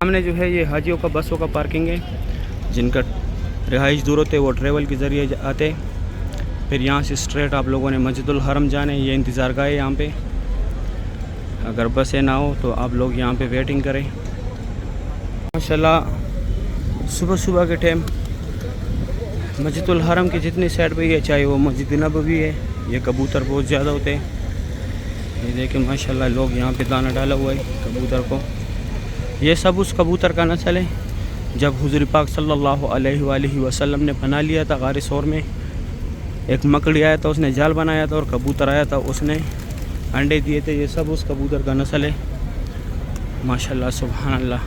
سامنے جو ہے یہ حاجیوں کا بسوں کا پارکنگ ہے، جن کا رہائش دور ہوتے وہ ٹریول کے ذریعے آتے، پھر یہاں سے اسٹریٹ آپ لوگوں نے مسجد الحرم جانے، یہ انتظار گاہ ہے یہاں پہ، اگر بسیں نہ ہو تو آپ لوگ یہاں پہ ویٹنگ کریں۔ ماشاءاللہ صبح صبح کے ٹائم مسجد الحرم کی جتنی سائڈ پہ ہے، چاہے وہ مسجد نبوی ہے، یہ کبوتر بہت زیادہ ہوتے ہیں۔ یہ دیکھیں ماشاءاللہ لوگ یہاں پہ دانہ ڈالا ہوا ہے کبوتر کو، یہ سب اس کبوتر کا نسل ہے جب حضور پاک صلی اللہ علیہ وآلہ وسلم نے بنا لیا تھا غار ثور میں، ایک مکڑی آیا تھا اس نے جال بنایا تھا، اور کبوتر آیا تھا اس نے انڈے دیے تھے، یہ سب اس کبوتر کا نسل ہے۔ ماشاءاللہ سبحان اللہ،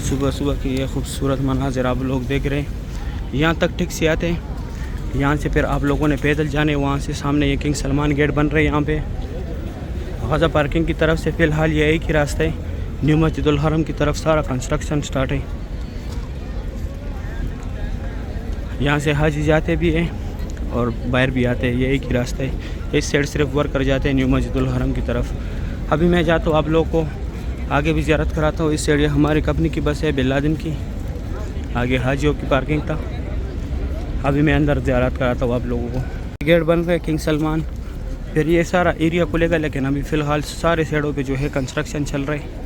صبح صبح کی یہ خوبصورت مناظر آپ لوگ دیکھ رہے ہیں۔ یہاں تک ٹیکسی آتے ہیں، یہاں سے پھر آپ لوگوں نے پیدل جانے، وہاں سے سامنے یہ کنگ سلمان گیٹ بن رہے ہیں یہاں پہ غازہ پارکنگ کی طرف سے۔ فی الحال یہ ایک ہی راستہ ہے، نیو مسجد الحرم کی طرف سارا کنسٹرکشن سٹارٹ ہے، یہاں سے حاجی جاتے بھی ہیں اور باہر بھی آتے ہیں، یہ ایک ہی راستہ ہے۔ اس سائڈ صرف ورکر جاتے ہیں نیو مسجد الحرم کی طرف۔ ابھی میں جاتا ہوں آپ لوگ کو آگے بھی زیارت کراتا ہوں۔ اس سائڈ یہ ہماری کمپنی کی بس ہے بن لادن کی، آگے حاجیوں کی پارکنگ تھا۔ ابھی میں اندر زیارت کراتا ہوں آپ لوگوں کو۔ گیٹ بن رہے کنگ سلمان، پھر یہ سارا ایریا کھلے گا، لیکن ابھی فی الحال سارے سائڈوں پہ جو ہے کنسٹرکشن چل رہے،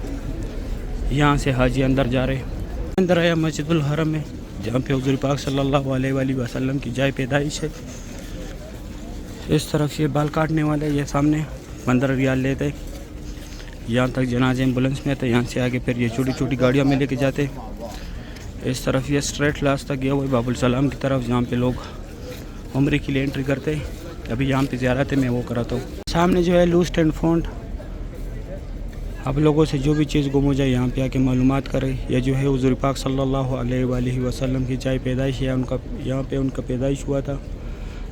یہاں سے حاجی اندر جا رہے۔ اندر آیا مسجد الحرم میں، جہاں پہ حضور پاک صلی اللہ علیہ وآلہ وسلم کی جائے پیدائش ہے۔ اس طرف یہ بال کاٹنے والے، یہ سامنے 15 ریال لیتے، یہاں تک جنازے ایمبولینس میں آتے، یہاں سے آگے پھر یہ چھوٹی چھوٹی گاڑیوں میں لے کے جاتے۔ اس طرف یہ اسٹریٹ راستہ گیا ہوا ہے باب السلام کی طرف، جہاں پہ لوگ عمرے کے لیے انٹری کرتے۔ ابھی یہاں پہ زیارت ہے، میں وہ کراتا ہوں۔ سامنے جو ہے لوسٹ اینڈ فاؤنڈ، آپ لوگوں سے جو بھی چیز گم ہو جائے یہاں پہ آ کے معلومات کرے۔ یہ جو ہے حضور پاک صلی اللہ علیہ وآلہ وسلم کی جائے پیدائش ہے، یہاں پہ ان کا پیدائش ہوا تھا۔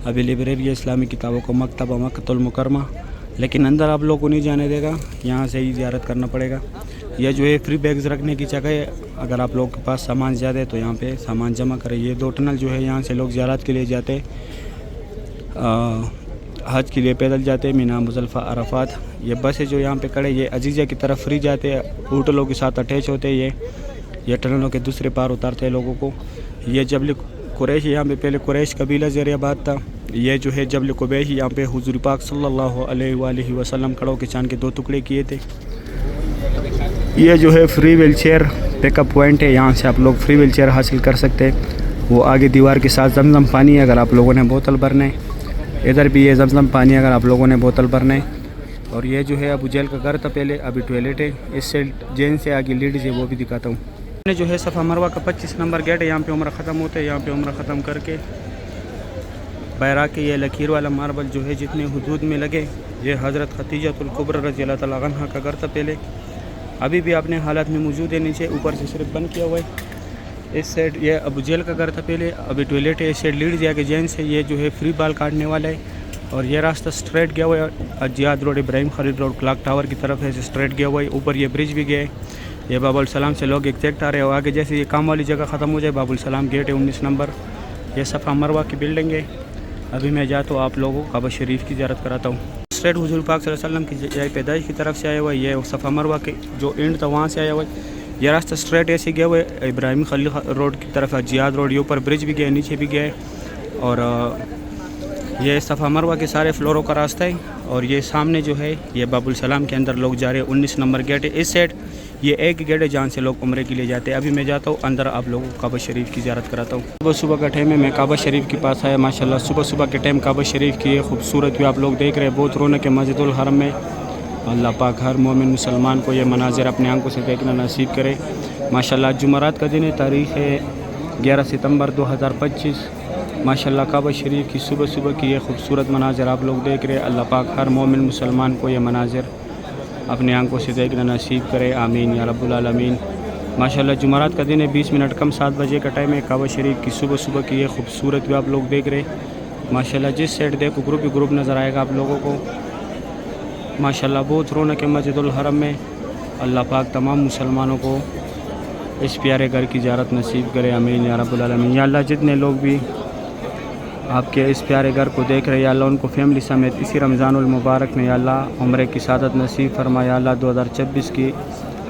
ابھی لائبریری اسلامی کتابوں کو مکتبہ مکۃ المکرمہ، لیکن اندر آپ لوگوں کو نہیں جانے دے گا، یہاں سے ہی زیارت کرنا پڑے گا۔ یہ جو ہے فری بیگز رکھنے کی جگہ ہے، اگر آپ لوگوں کے پاس سامان زیادہ ہے تو یہاں پہ سامان جمع کریں۔ یہ 2 ٹنل جو ہے یہاں سے لوگ زیارت کے لیے جاتے، حج کے لیے پیدل جاتے، مینا مزدلفہ عرفات۔ یہ بسیں جو یہاں پہ کھڑے، یہ عزیزہ کی طرف فری جاتے، ہوٹلوں کے ساتھ اٹیچ ہوتے، یہ ٹنلوں کے دوسرے پار اتارتے ہیں لوگوں کو۔ یہ جبل قریش، یہاں پہ پہلے قریش قبیلہ زیر آباد تھا۔ یہ جو ہے جبل قبیش، یہاں پہ حضور پاک صلی اللہ علیہ وآلہ وسلم کھڑوں کے چاند کے 2 ٹکڑے کیے تھے۔ یہ جو ہے فری ویل چیئر پک اپ پوائنٹ ہے، یہاں سے آپ لوگ فری ویل چیئر حاصل کر سکتے ہیں۔ وہ آگے دیوار کے ساتھ زمزم پانی ہے اگر آپ لوگوں نے بوتل بھرنا ہے، ادھر بھی یہ زمزم پانی اگر آپ لوگوں نے بوتل بھرنا ہے۔ اور یہ جو ہے ابو جہل کا گھر تھا پہلے، ابھی ٹوائلٹ ہے۔ اس سے جین سے آگے لیڈیز ہے، وہ بھی دکھاتا ہوں۔ جو ہے صفا مروہ کا 25 نمبر گیٹ ہے، یہاں پہ عمرہ ختم ہوتا ہے، یہاں پہ عمرہ ختم کر کے باہر آ کے یہ لکیر والا ماربل جو ہے جتنے حدود میں لگے، یہ حضرت خدیجہ الکبریٰ رضی اللہ تعالیٰ عنہا کا گھر تھا پہلے، ابھی بھی اپنے حالات میں موجود ہے، نیچے اوپر سے صرف بند کیا ہوا ہے۔ اس سائڈ یہ ابو جہل کا گھر تھا پہلے، ابھی ٹوائلٹ ہے۔ اس سائڈ لیڈ جا کے جین سے یہ جو ہے فری بال کاٹنے والا ہے، اور یہ راستہ اسٹریٹ گیا ہوا ہے جہاد روڈ، ابراہیم خلیل روڈ، کلاک ٹاور کی طرف ہے، اسٹریٹ گیا ہوا ہے۔ اوپر یہ برج بھی گیا ہے، یہ باب السلام سے لوگ ایگزیکٹ آ رہے ہیں، اور آگے جیسے یہ کام والی جگہ ختم ہو جائے باب السلام گیٹ ہے 19 نمبر، یہ صفا مروہ کی بلڈنگ ہے۔ ابھی میں جاتا ہوں آپ لوگوں کو کعبہ شریف کی زیارت کراتا ہوں۔ اسٹریٹ حضور پاک صلی اللہ علیہ وسلم کی جائے پیدائش کی طرف سے آیا ہوا ہے، یہ صفا مروہ کے جو اینڈ تھا وہاں سے آیا ہوا ہے۔ یہ راستہ اسٹریٹ ایسے گیا ہوا ہے ابراہیم خلیل روڈ کی طرف، جہاد روڈ، یہ اوپر برج بھی گیا ہے، نیچے بھی گیا ہے، اور یہ صفا مروہ کے سارے فلوروں کا راستہ ہے۔ اور یہ سامنے جو ہے یہ باب السلام کے اندر لوگ جا رہے ہیں، 19 نمبر گیٹ ہے۔ اس سائڈ یہ ایک گیٹ ہے جہاں سے لوگ عمرے کے لیے جاتے ہیں۔ ابھی میں جاتا ہوں اندر، آپ لوگوں کو کعبہ شریف کی زیارت کراتا ہوں۔ صبح صبح کا ٹائم ہے، میں کعبہ شریف کے پاس آیا، ماشاءاللہ صبح صبح کے ٹائم کعبہ شریف کی یہ خوبصورت بھی آپ لوگ دیکھ رہے ہیں، بہت رونق ہے مسجد الحرم میں۔ اللہ پاک ہر مومن مسلمان کو یہ مناظر اپنے آنکھوں سے دیکھنا نصیب کرے۔ ماشاءاللہ جمعرات کا دن ہے، تاریخ ہے 11 ستمبر 2025۔ ماشاءاللہ کعبہ شریف کی صبح صبح کی یہ خوبصورت مناظر آپ لوگ دیکھ رہے ہیں۔ اللہ پاک ہر مومن مسلمان کو یہ مناظر اپنے آنکھوں سے دیکھنا نصیب کرے، آمین یا رب العالمین۔ ماشاءاللہ جمعرات کا دن ہے، 20 منٹ کم 7 بجے کا ٹائم ہے۔ کعبہ شریف کی صبح صبح کی یہ خوبصورت بھی آپ لوگ دیکھ رہے ہیں۔ ماشاءاللہ جس سائڈ دیکھو گروپ ہی گروپ نظر آئے گا آپ لوگوں کو۔ ماشاءاللہ بہت رونق ہے مسجد الحرم میں۔ اللہ پاک تمام مسلمانوں کو اس پیارے گھر کی زیارت نصیب کرے، آمین یا رب العالمین۔ یا اللہ جتنے لوگ بھی آپ کے اس پیارے گھر کو دیکھ رہے ہیں، یا اللہ ان کو فیملی سمیت اسی رمضان المبارک میں یا اللہ عمرے کی سعادت نصیب فرما۔ یا اللہ 2024 کی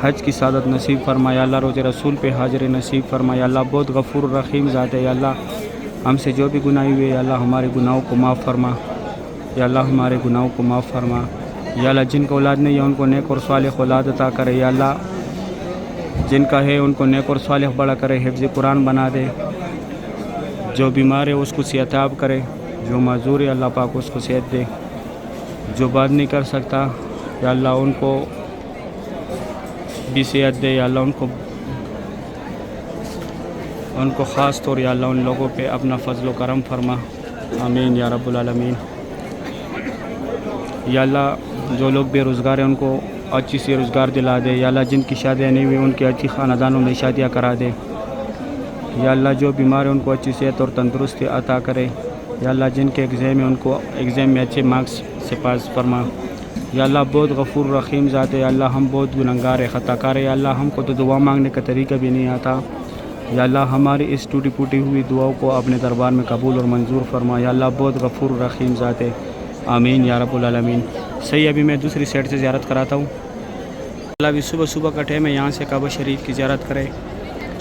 حج کی سعادت نصیب فرما یا اللہ، روز رسول پہ حاضر نصیب فرما یا اللہ، بہت غفور رحیم ذات ہے یا اللہ، ہم سے جو بھی گناہ ہوئے یا اللہ ہمارے گناہوں کو معاف فرما یا اللہ، ہمارے گناہوں کو معاف فرما یا اللہ، جن کو اولاد نہیں ہے ان کو نیک اور صالح اولاد عطا کرے یا اللہ، جن کا ہے ان کو نیک اور صالح بڑا کرے، حفظ قرآن بنا دے، جو بیمار ہے اس کو صحت یاب کرے، جو معذور ہے اللہ پاک اس کو صحت دے، جو بات نہیں کر سکتا یا اللہ ان کو بھی صحت دے یا اللہ، ان کو خاص طور یا اللہ ان لوگوں پہ اپنا فضل و کرم فرما، آمین یا رب العالمین یا اللہ، جو لوگ بے روزگار ہیں ان کو اچھی سی روزگار دلا دے یا اللہ، جن کی شادیاں نہیں ہوئی ان کی اچھی خاندانوں میں شادیاں کرا دے یا اللہ، جو بیمار ہیں ان کو اچھی صحت اور تندرستی عطا کرے یا اللہ، جن کے ایگزام ہیں ان کو ایگزام میں اچھے مارکس سے پاس فرما یا اللہ، بہت غفور رحیم ذات ہے یا اللہ، ہم بہت گنہگار ہے، خطا کار ہے یا اللہ، ہم کو تو دعا مانگنے کا طریقہ بھی نہیں آتا یا اللہ، ہماری اس ٹوٹی پھوٹی ہوئی دعاؤں کو اپنے دربار میں قبول اور منظور فرما یا اللہ، بہت غفور رحیم ذات ہے، آمین یا رب العالمین۔ صحیح، ابھی میں دوسری سائڈ سے زیارت کراتا ہوں اللہ، ابھی صبح کا ٹائم ہے، یہاں سے کعبہ شریف کی زیارت کرے،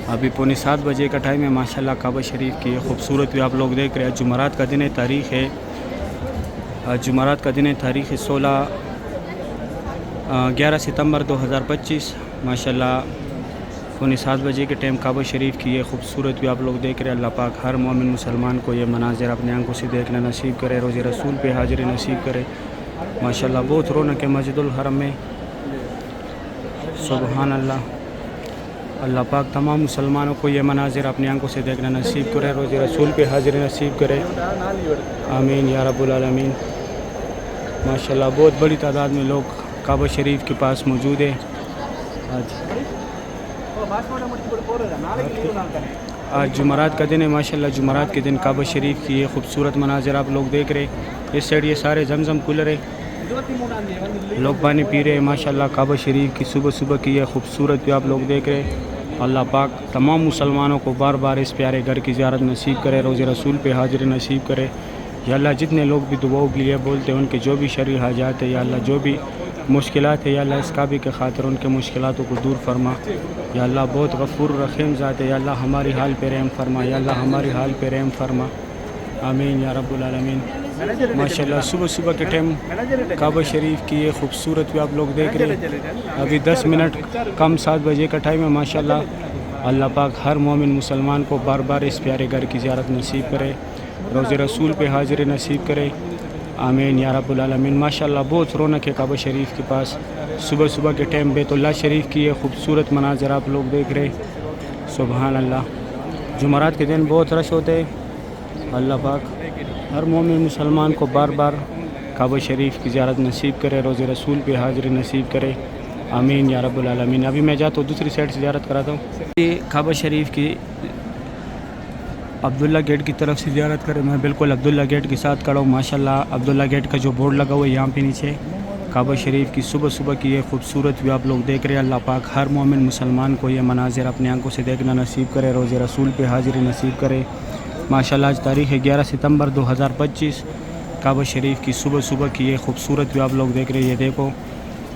ابھی 6:45 بجے کا ٹائم ہے، ماشاءاللہ کعبہ شریف کی خوبصورت بھی آپ لوگ دیکھ رہے ہیں۔ جمعرات کا دن ہے، تاریخ ہے 11 ستمبر 2025، ماشاءاللہ 7:45 بجے کے ٹائم کعبہ شریف کی یہ خوبصورت بھی آپ لوگ دیکھ رہے ہیں۔ اللہ پاک ہر مومن مسلمان کو یہ مناظر اپنے آنکھوں سے دیکھنا نصیب کرے، روز رسول پہ حاضری نصیب کرے، ماشاءاللہ بہت رونق ہے مسجد الحرم میں، سبحان اللہ۔ اللہ پاک تمام مسلمانوں کو یہ مناظر اپنی آنکھوں سے دیکھنا نصیب کرے، روز رسول پہ حاضری نصیب کرے، آمین یا رب العالمین۔ ماشاءاللہ بہت بڑی تعداد میں لوگ کعبہ شریف کے پاس موجود ہے۔ آج جمعرات کا دن ہے، ماشاءاللہ جمعرات کے دن کعبہ شریف کی یہ خوبصورت مناظر آپ لوگ دیکھ رہے ہیں۔ اس سائڈ یہ سارے زمزم کولر ہے، لوگ پانی پی رہے ہیں، ماشاءاللہ کعبہ شریف کی صبح کی یہ خوبصورت بھی آپ لوگ دیکھ رہے ہیں۔ اللہ پاک تمام مسلمانوں کو بار بار اس پیارے گھر کی زیارت نصیب کرے، روز رسول پہ حاضری نصیب کرے یا اللہ، جتنے لوگ بھی دعاؤں کے لیے بولتے ہیں ان کے جو بھی شرعی حاجات ہے یا اللہ، جو بھی مشکلات ہے یا اللہ، اس کعبے کے خاطر ان کے مشکلاتوں کو دور فرما یا اللہ، بہت غفور رحیم ذات ہے یا اللہ، ہماری حال پہ رحم فرما یا اللہ، ہماری حال پہ رحم فرما، آمین یا رب العالمین۔ ماشاءاللہ صبح کے ٹائم کعبہ شریف کی یہ خوبصورت بھی آپ لوگ دیکھ رہے ہیں۔ ابھی 10 منٹ کم 7 بجے کا ٹائم ہے، ماشاءاللہ اللہ پاک ہر مومن مسلمان کو بار بار اس پیارے گھر کی زیارت نصیب کرے، روز رسول پہ حاضری نصیب کرے، آمین یا رب العالمین۔ ماشاءاللہ بہت رونق ہے کعبہ شریف کے پاس، صبح کے ٹائم بیت اللہ شریف کی یہ خوبصورت مناظر آپ لوگ دیکھ رہے، سبحان اللہ۔ جمعرات کے دن بہت رش ہوتے ہیں، اللہ پاک ہر مومن مسلمان کو بار بار کعبہ شریف کی زیارت نصیب کرے، روز رسول پہ حاضری نصیب کرے، آمین یا رب العالمین۔ ابھی میں جاتا ہوں دوسری سائڈ سے زیارت کراتا ہوں، یہ کعبہ شریف کی عبداللہ گیٹ کی طرف سے زیارت کرے، میں بالکل عبداللہ گیٹ کے ساتھ کھڑا ہوں، ماشاءاللہ عبداللہ گیٹ کا جو بورڈ لگا ہوا ہے یہاں پہ نیچے کعبہ شریف کی صبح کی یہ خوبصورت بھی آپ لوگ دیکھ رہے ہیں۔ اللہ پاک ہر مومن مسلمان کو یہ مناظر اپنے آنکھوں سے دیکھنا نصیب کرے، روز رسول پہ حاضری نصیب کرے، ماشاءاللہ آج تاریخ ہے 11 ستمبر 2025، کعبہ شریف کی صبح کی یہ خوبصورت بھی آپ لوگ دیکھ رہے ہیں۔ یہ دیکھو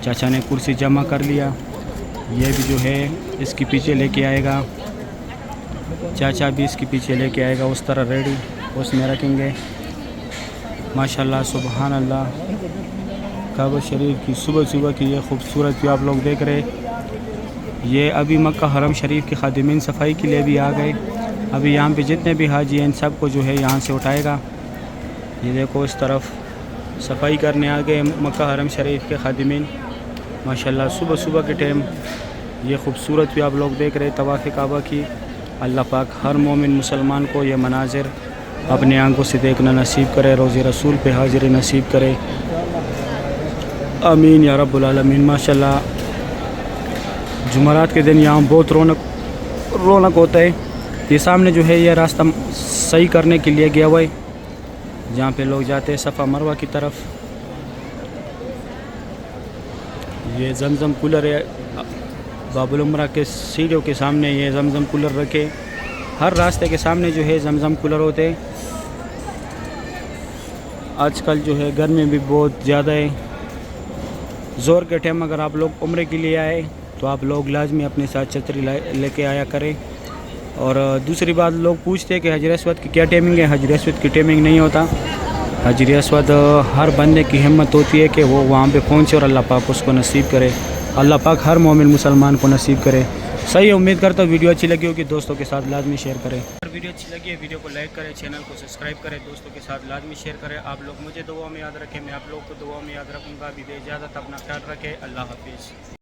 چاچا نے کرسی جمع کر لیا، یہ بھی جو ہے اس کے پیچھے لے کے آئے گا، چاچا بھی اس کے پیچھے لے کے آئے گا، اس طرح ریڈی اس میں رکھیں گے، ماشاءاللہ سبحان اللہ۔ کعبہ شریف کی صبح کی یہ خوبصورت بھی آپ لوگ دیکھ رہے ہیں۔ یہ ابھی مکہ حرم شریف کے خادمین صفائی کے لیے بھی آ گئے، ابھی یہاں پہ جتنے بھی حاجی ہیں ان سب کو جو ہے یہاں سے اٹھائے گا۔ یہ دیکھو اس طرف صفائی کرنے آ گئے مکہ حرم شریف کے خادمین، ماشاءاللہ صبح کے ٹائم یہ خوبصورت بھی آپ لوگ دیکھ رہے طواف کعبہ کی۔ اللہ پاک ہر مومن مسلمان کو یہ مناظر اپنے آنکھوں سے دیکھنا نصیب کرے، روز رسول پہ حاضری نصیب کرے، آمین یا رب العالمین۔ ماشاءاللہ جمعرات کے دن یہاں بہت رونق ہوتا ہے۔ یہ سامنے جو ہے یہ راستہ صحیح کرنے کے لیے گیا ہوا ہے، جہاں پہ لوگ جاتے ہیں صفا مروہ کی طرف۔ یہ زمزم کولر ہے، باب العمرہ کے سیڑھیوں کے سامنے یہ زمزم کولر رکھے، ہر راستے کے سامنے جو ہے زمزم کولر ہوتے ہیں۔ آج کل جو ہے گرمی بھی بہت زیادہ ہے، زور کے ٹائم اگر آپ لوگ عمرے کے لیے آئے تو آپ لوگ لازمی اپنے ساتھ چھتری لے کے آیا کریں. اور دوسری بات لوگ پوچھتے ہیں کہ حجر اسود کی کیا ٹائمنگ ہے. حجر اسود کی ٹائمنگ نہیں ہوتا. حجر اسود ہر بندے کی ہمت ہوتی ہے کہ وہ وہاں پہ پہنچے اور اللہ پاک اس کو نصیب کرے. اللہ پاک ہر مومن مسلمان کو نصیب کرے. صحیح امید کرتا ہوں ویڈیو اچھی لگی ہوگی, دوستوں کے ساتھ لازمی شیئر کریں. اگر ویڈیو اچھی لگی ہے ویڈیو کو لائک کریں, چینل کو سبسکرائب کریں, دوستوں کے ساتھ لازمی شیئر کریں. آپ لوگ مجھے دعا میں یاد رکھیں, میں آپ لوگوں کو دعا میں یاد رکھوں گا. بھی دے اجازت, اپنا خیال رکھیں. اللہ حافظ.